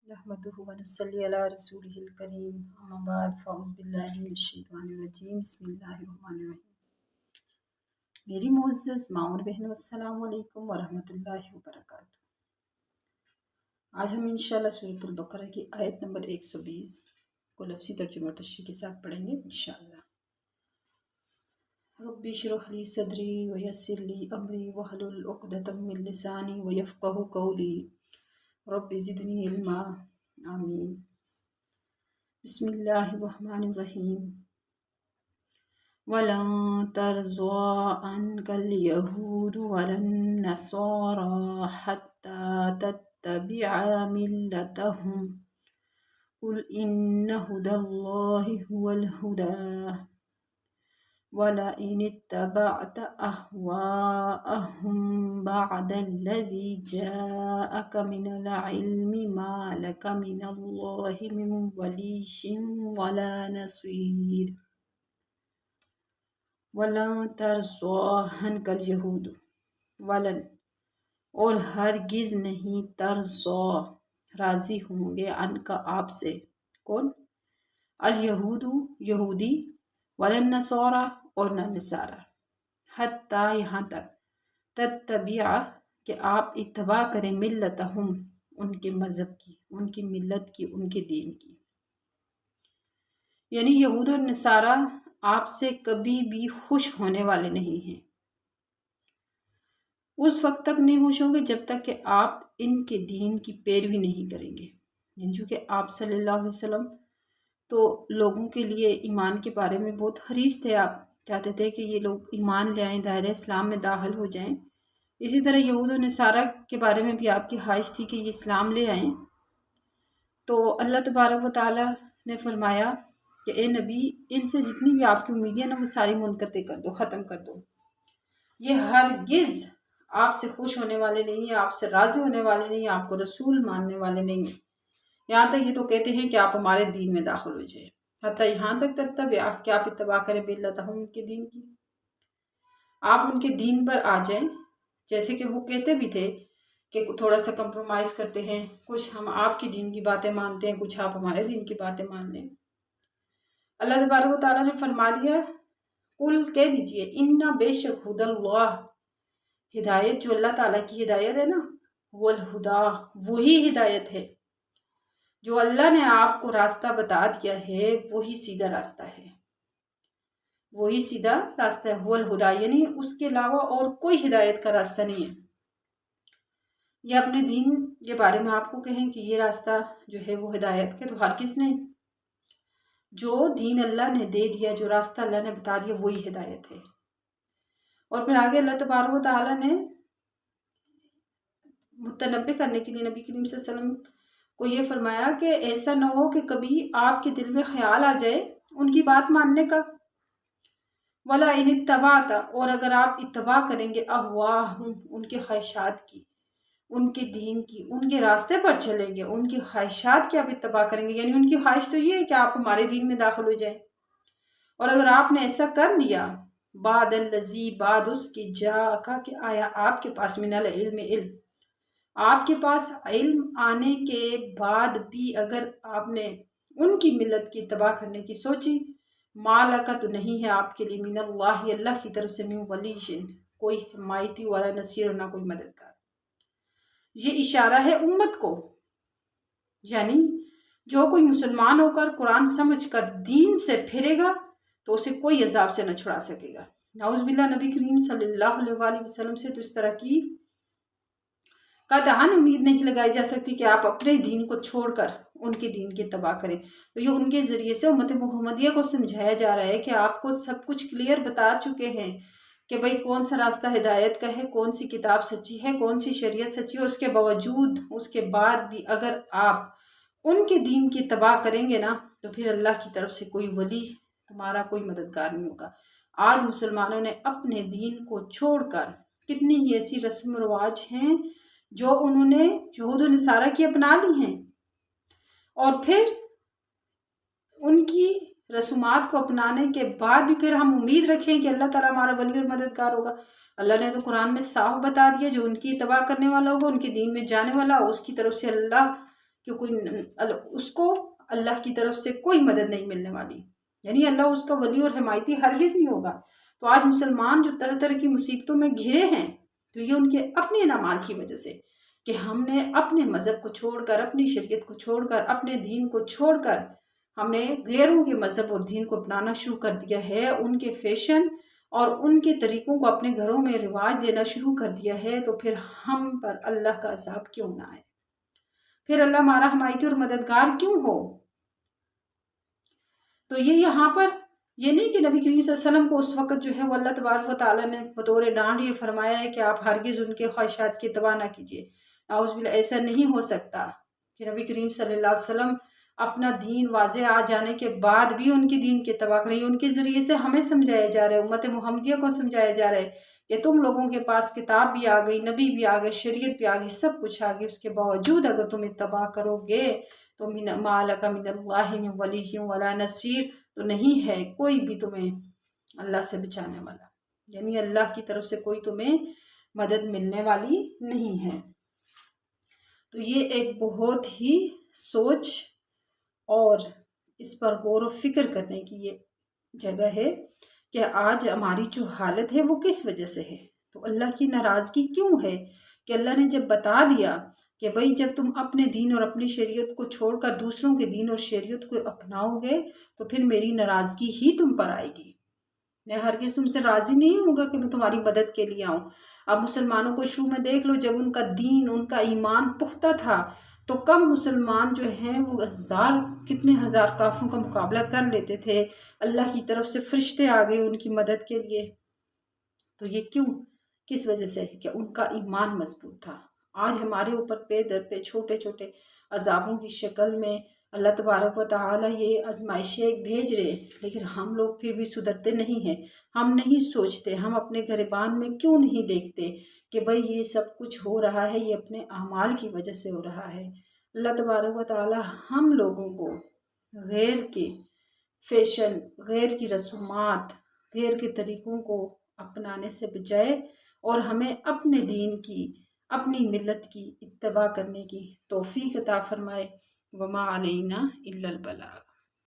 नहमदुहु व नसल्ली अला रसूलिहिल करीम अम्मा बाद फ़अऊज़ु बिल्लाहि मिनश शैतानिर रजीम बिस्मिल्लाहिर्रहमानिर्रहीम। मेरी मुअज़्ज़ज़ माँ और बहनों, अस्सलामु अलैकुम व रहमतुल्लाहि व बरकातुहू। आज हम इंशाअल्लाह सूरतुल बकरा की आयत नंबर 120 को लफ्ज़ी तर्जुमा और तशरीह के साथ पढ़ेंगे इंशाअल्लाह। रब्बी इश्रह ली सदरी व यस्सिर ली अमरी वहलुल उक़दतम मिन लिसानी व यफ़क़हू क़ौली रब्बि ज़िदनी इल्मा। आमीन। बिस्मिल्लाहिर्रहमानिर्रहीम। वलन तर्ज़ा अन्कल यहूदु वलन नसारा हत्ता तत्तबिअ मिल्लतहुम कुल इन्न हुदल्लाहि हुवल हुदा वलइन इत्तबअत अहवाअहुम बअदल्लज़ी जाअक मिनल इल्मि मा लक मिनल्लाहि मिन वलिय्यिन वला नसीर। वलन तर्ज़ा अन्कल यहूदु, वलन और हरगिज़ नहीं, तर्ज़ा राज़ी होंगे, अनका आपसे, कौन? अल यहूदु यहूदी, वलन नसारा और न नसारा, हत्ता यहाँ तक, तत्तबिअ कि आप इत्तबा करें, मिल्लतहुम उनके मज़हब की, उनकी मिल्लत की, उनके दीन की। यानी यहूद और नसारा आपसे कभी भी खुश होने वाले नहीं हैं। उस वक्त तक नहीं खुश होंगे जब तक कि आप इनके दीन की पैरवी नहीं करेंगे। क्योंकि आप सल्लल्लाहु अलैहि वसल्लम तो लोगों के लिए ईमान के बारे में बहुत हरीस थे। आप चाहते थे कि ये लोग ईमान ले आएँ, दायरे इस्लाम में दाखिल हो जाएं। इसी तरह यहूद और नसारा के बारे में भी आपकी ख्वाहिश थी कि ये इस्लाम ले आएँ। तो अल्लाह तबारक व तआला ने फरमाया कि ए नबी, इनसे जितनी भी आपकी उम्मीदें ना वो सारी मुनक़ते कर दो, ख़त्म कर दो। ये हरगिज़ आपसे खुश होने वाले नहीं है, आपसे राज़ी होने वाले नहीं है, आपको रसूल मानने वाले नहीं है। यहाँ तक ये तो कहते हैं कि आप हमारे दीन में दाखिल हो जाए। हत्ता यहाँ तक तत्तबिअ कि आप इत्तबा करें मिल्लतहुम उनके दीन की, आप उनके दीन पर आ जाएं। जैसे कि वो कहते भी थे कि थोड़ा सा कंप्रोमाइज़ करते हैं, कुछ हम आपकी दीन की बातें मानते हैं, कुछ आप हमारे दीन की बातें मान लें। अल्लाह तबारक व तआला ने फरमा दिया, कुल कह दीजिए, इन्ना बेशक हुदल्लाह, हिदायत जो अल्लाह ताला की हिदायत है ना, वल हुदा वही हिदायत है। जो अल्लाह ने आपको रास्ता बता दिया है वही सीधा रास्ता है, वही सीधा रास्ता है। वल हुदा यानी उसके अलावा और कोई हिदायत का रास्ता नहीं है। ये अपने दीन के बारे में आपको कहें कि ये रास्ता जो है वो हिदायत के, तो हर किस नहीं। जो दीन अल्लाह ने दे दिया, जो रास्ता अल्लाह ने बता दिया वही हिदायत है। और फिर आगे अल्लाह तबारक व तआला ने मुतनब्बे करने के लिए नबी करीम सल्लल्लाहु अलैहि वसल्लम को ये फरमाया कि ऐसा न हो कि कभी आपके दिल में ख्याल आ जाए उनकी बात मानने का। वला इन इत्तबाअत, और अगर आप इत्तबा करेंगे अहवाहुम उनके ख्वाहिशात की, उनके दीन की, उनके रास्ते पर चलेंगे, उनकी ख्वाहिशात की आप इत्तबा करेंगे, यानी उनकी ख्वाहिश तो ये है कि आप हमारे दीन में दाखिल हो जाए। और अगर आपने ऐसा कर लिया, बादल्लज़ी बाद उसकी जाका कि आया आपके पास, मिनल इल्म इल्म, आपके पास इल्म आने के बाद भी अगर आपने उनकी मिल्लत की इत्तबा करने की सोची, माला का तो नहीं है आपके लिए, मिनल्लाहि अल्लाह की तरफ से, मिन वलिय्यिन कोई हिमायती वाला, नसीर ना कोई मददगार। ये इशारा है उम्मत को, यानी जो कोई मुसलमान होकर कुरान समझकर दीन से फिरेगा तो उसे कोई अजाब से न छुड़ा सकेगा। नाउज़ुबिल्लाह, नबी करीम सल्लल्लाहु अलैहि वसल्लम से तो इस तरह की कतई उम्मीद नहीं लगाई जा सकती कि आप अपने दीन को छोड़कर उनके दीन की तबाह करें। तो ये उनके ज़रिए से उम्मत मुहम्मदिया को समझाया जा रहा है कि आपको सब कुछ क्लियर बता चुके हैं कि भाई कौन सा रास्ता हिदायत का है, कौन सी किताब सच्ची है, कौन सी शरीयत सच्ची है। उसके बावजूद, उसके बाद भी अगर आप उनके दीन की तबाह करेंगे ना, तो फिर अल्लाह की तरफ से कोई वली, तुम्हारा कोई मददगार नहीं होगा। आज मुसलमानों ने अपने दीन को छोड़कर कितनी ही ऐसी रस्म रवाज हैं जो उन्होंने यहूद और नसारा की अपना ली हैं, और फिर उनकी रसूमात को अपनाने के बाद भी फिर हम उम्मीद रखें कि अल्लाह ताला हमारा वली और मददगार होगा। अल्लाह ने तो कुरान में साफ बता दिया, जो उनकी तबाह करने वाला होगा, उनके दीन में जाने वाला, उसकी तरफ से अल्लाह کہ اس کو اللہ کی طرف سے کوئی مدد نہیں ملنے والی، یعنی اللہ اس کا ولی اور حمایتی ہرگز نہیں ہوگا۔ تو آج مسلمان جو طرح طرح کی مصیبتوں میں گھرے ہیں تو یہ ان کے اپنے اعمال کی وجہ سے، کہ ہم نے اپنے مذہب کو چھوڑ کر، اپنی شریعت کو چھوڑ کر، اپنے دین کو چھوڑ کر ہم نے غیروں کے مذہب اور دین کو اپنانا شروع کر دیا ہے، ان کے فیشن اور ان کے طریقوں کو اپنے گھروں میں رواج دینا شروع کر دیا ہے، تو پھر ہم پر اللہ کا عذاب کیوں نہ آئے؟ پھر اللہ ہمارا حمایتی اور مددگار کیوں ہو؟ تو یہ یہاں پر یہ نہیں کہ نبی کریم صلی اللہ علیہ وسلم کو اس وقت جو ہے وہ اللہ تبارک و تعالیٰ نے بطور ڈانٹ یہ فرمایا ہے کہ آپ ہرگز ان کے خواہشات کی اتباع نہ کیجیے، نعوذ باللہ، ایسا نہیں ہو سکتا کہ نبی کریم صلی اللہ علیہ وسلم اپنا دین واضح آ جانے کے بعد بھی ان کے دین کی اتباع کریں۔ ان کے ذریعے سے ہمیں سمجھایا جا رہا ہے، امت محمدیہ کو سمجھایا جا رہا ہے کہ تم لوگوں کے پاس کتاب بھی آ گئی، نبی بھی آ گئے، شریعت بھی آ گئی، سب کچھ آ گئی، اس کے باوجود اگر تم اتباع کرو گے تو ما لک من اللہ من ولی ولا نصیر، تو نہیں ہے کوئی بھی تمہیں اللہ سے بچانے والا، یعنی اللہ کی طرف سے کوئی تمہیں مدد ملنے والی نہیں ہے۔ تو یہ ایک بہت ہی سوچ اور اس پر غور و فکر کرنے کی یہ جگہ ہے کہ آج ہماری جو حالت ہے وہ کس وجہ سے ہے، تو اللہ کی ناراضگی کیوں ہے کہ اللہ نے جب بتا دیا کہ بھئی جب تم اپنے دین اور اپنی شریعت کو چھوڑ کر دوسروں کے دین اور شریعت کو اپناؤ گے تو پھر میری ناراضگی ہی تم پر آئے گی، میں ہرگز تم سے راضی نہیں ہوں گا کہ میں تمہاری مدد کے لیے آؤں۔ اب مسلمانوں کو شروع میں دیکھ لو، جب ان کا دین، ان کا ایمان پختہ تھا تو کم مسلمان جو ہیں وہ کتنے ہزار کافروں کا مقابلہ کر لیتے تھے، اللہ کی طرف سے فرشتے آ گئے ان کی مدد کے لیے۔ تو یہ کیوں، کس وجہ سے؟ کہ ان کا ایمان مضبوط تھا۔ آج ہمارے اوپر پے در پہ چھوٹے چھوٹے عذابوں کی شکل میں اللہ تبارک و تعالیٰ یہ آزمائشیں بھیج رہے، لیکن ہم لوگ پھر بھی سدھرتے نہیں ہیں، ہم نہیں سوچتے، ہم اپنے گریبان میں کیوں نہیں دیکھتے کہ بھئی یہ سب کچھ ہو رہا ہے، یہ اپنے اعمال کی وجہ سے ہو رہا ہے۔ اللہ تبارک و تعالیٰ ہم لوگوں کو غیر کے فیشن، غیر کی رسومات، غیر کے طریقوں کو اپنانے سے بجائے اور ہمیں اپنے دین کی، اپنی ملت کی اتباع کرنے کی توفیق عطا فرمائے۔ وما علینا الا البلاغ۔